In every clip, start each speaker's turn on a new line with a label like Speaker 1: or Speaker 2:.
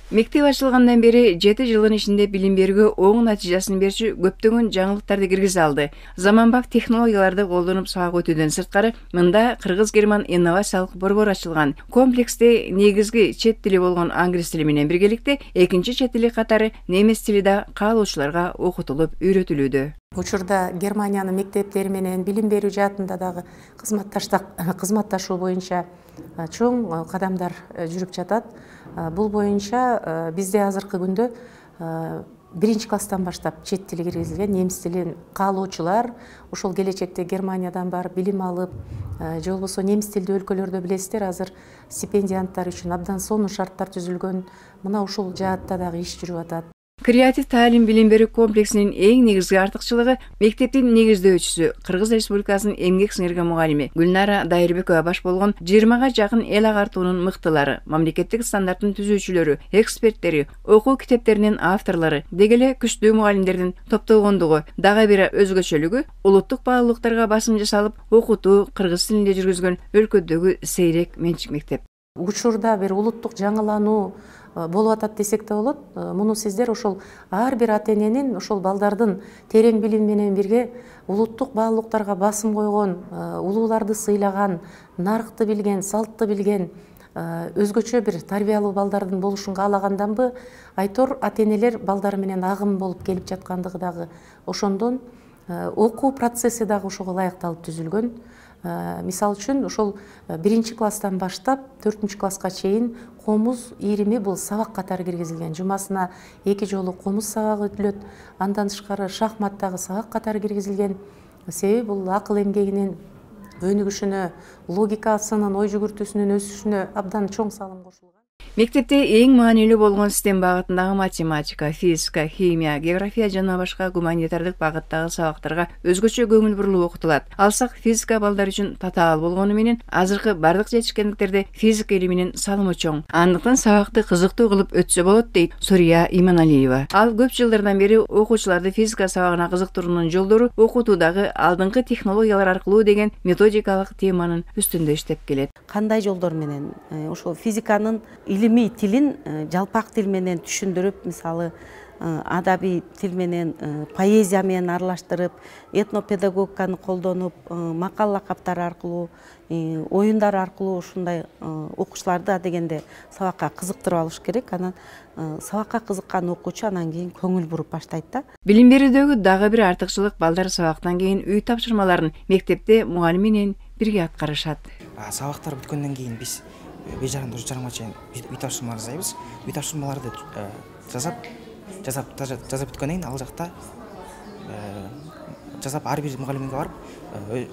Speaker 1: Мектеп ачылгандан бери 7 жылдын ичинде билим берүүгө оң натыйжасын берчү көптөгөн жаңылыктарды киргизе алды. Заманбап технологияларды колдонуп сабак өтүүдөн сырткары, мында Кыргыз-Герман инновациялык борбор ачылган. Комплексте негизги чет тили болгон англис тили менен биргеликте экинчи чет тили катары немис тили да каалоочуларга окутулуп үйрөтүлүүдө.
Speaker 2: Учурда Германиянын мектептери менен билим берүү жаатында дагы кызматташуу боюнча чоң кадамдар жүрүп жатат. Бул боюнча бизде азыркы күндө 1 класстан баштап чет тили киргизилген, немис тилин каалоочулар ошол келечекте Германиядан барып билим алып, же болбосо немис тилдүү өлкөлөрдө билесиздер, азыр стипендианттар үчүн абдан сонун шарттар түзүлгөн. Мына ушул жаатта дагы иш жүрүп атат.
Speaker 1: Креатив таалим билим берүү комплексинин эң негизги артыкчылыгы мектептин негиздөөчүсү Кыргыз Республикасынын эмгек сиңирген мугалими Гүлнара Дайырбекова баш болгон 20га жакын эл агартуунун мыктылары, мамлекеттик стандарттын түзүүчүлөрү, эксперттери, окуу китептеринин авторлору, деги эле күчтүү мугалимдердин топтолгондугу, дагы бир өзгөчөлүгү улуттук баалуулуктарга басым жасалып, окутуу кыргыз тилинде жүргүзгөн өлкөдөгү сейрек менчик мектеп.
Speaker 2: Учурда бир улуттук жаңылануу болуп атат десек да болот. Муну сиздер ошол ар бир ата эненин ошол балдардын терең билим менен бирге улуттук баалуулуктарга басым койгон, улууларды сыйлаган, нарыкты билген, салтты билген, өзгөчө бир тарбиялуу балдардын болушун каалаганданбы, айтор ата энелер балдары менен агым болуп келип жаткандыгы дагы ошондон окуу процесси дагы ошого ылайыкталып түзүлгөн. Мисал үчүн ошол 1 класстан баштап 4 класска чейин комуз ирими бул сабак катары киргизилген. Жумасына 2 жолу комуз сабагы өтүлөт. Андан тышкары шахматтагы сабак катары киргизилген. Себеби бул акыл эмгегинин өнүгүшүнө, логикасынын, ой жүгүртүүсүнүн өсүшүнө абдан чоң салым кошулган.
Speaker 1: Мектепте эң маанилүү болгон систем багытындагы математика, физика, химия, география жана башка гуманитардык багыттагы сабактарга өзгөчө көңүл бурулуп окутулат. Алсак физика балдар үчүн татаал болгону менен азыркы бардык жетишкендиктерде физика илиминин салымы чоң. Андыктан сабакты кызыктуу кылып өтсө болот дейт Сурия Иманалиева. Ал көп жылдардан бери окуучуларды физика сабагына кызыктыруунун жолдору окутуудагы алдыңкы технологиялар аркылуу деген методикалык теманын үстүндө иштеп келет.
Speaker 3: Кандай жолдор менен ошол физиканын илимий тилин жалпак тил менен түшүндүрүп, мисалы адабий тил менен, поэзия менен аралаштырып, этнопедагогиканы колдонуп, макал лакаптар аркылуу, оюндар аркылуу ушундай окуучуларды дегенде сабакка кызыктырып алыш керек. Анан сабакка кызыккан окуучу анан кийин көңүл буруп баштайт да.
Speaker 1: Билим берүүдөгү дагы бир артыкчылык балдар сабактан кийин үй тапшырмаларын мектепте мугалим менен бирге аткарышат.
Speaker 4: Сабактар бүткөндөн кийин биз 5:30-4:30 чейин үй тапшырма жасайбыз. Үй тапшырмаларды жазап бүткөндөн кийин ал жакта жазап ар бир мугалимге барып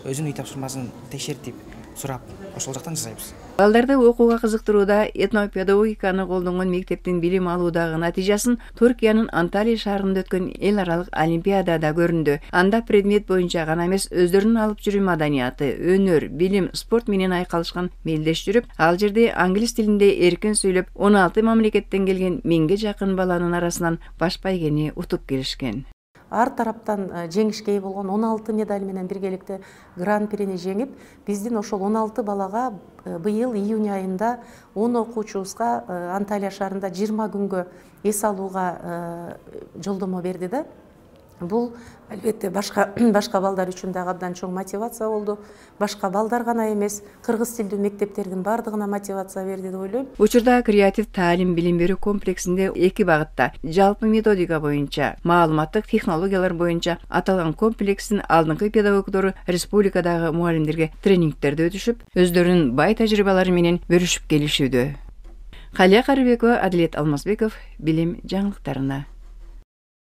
Speaker 4: өзүнүн үй тапшырмасын текшертип сурап ошол жактан жасайбыз.
Speaker 1: Балдарды окууга кызыктырууда этнопедагогиканы колдонгон мектептин билим алуудагы натыйжасын Туркиянын Анталия шаарында өткөн эл аралык олимпиадада көрүндү. Анда предмет боюнча гана эмес, өздөрүнүн алып жүрүү маданияты, өнөр, билим, спорт менен айкалышкан мелдеш жүрүп, ал жерде англис тилинде эркин сүйлөп, 16 мамлекеттен келген 1000ге жакын баланын арасынан баш байгени утуп келишкен.
Speaker 2: Ар тараптан жеңишке ээ болгон 16 медаль менен биргеликте гран-прини жеңип, биздин ошол 16 балага быйыл июнь айында 10 окуучубузга Анталия шаарында 20 күнгө эс алууга жолдомо берди да. Бул албетте башка балдар үчүн дагы абдан чоң мотивация болду. Башка балдар гана эмес, кыргыз тилдүү мектептердин бардыгына мотивация берди деп ойлойм.
Speaker 1: Учурда креатив таалим билим берүү комплексинде 2 багытта жалпы методика боюнча, маалыматтык технологиялар боюнча аталган комплекстин алдыңкы педагогдору республикадагы мугалимдерге тренингтерди өтүшүп, өздөрүнүн бай тажрыйбалары менен бөлүшүп келишүүдө. Калия Карыбекова, Адилет Алмазбеков, билим жаңылыктарына.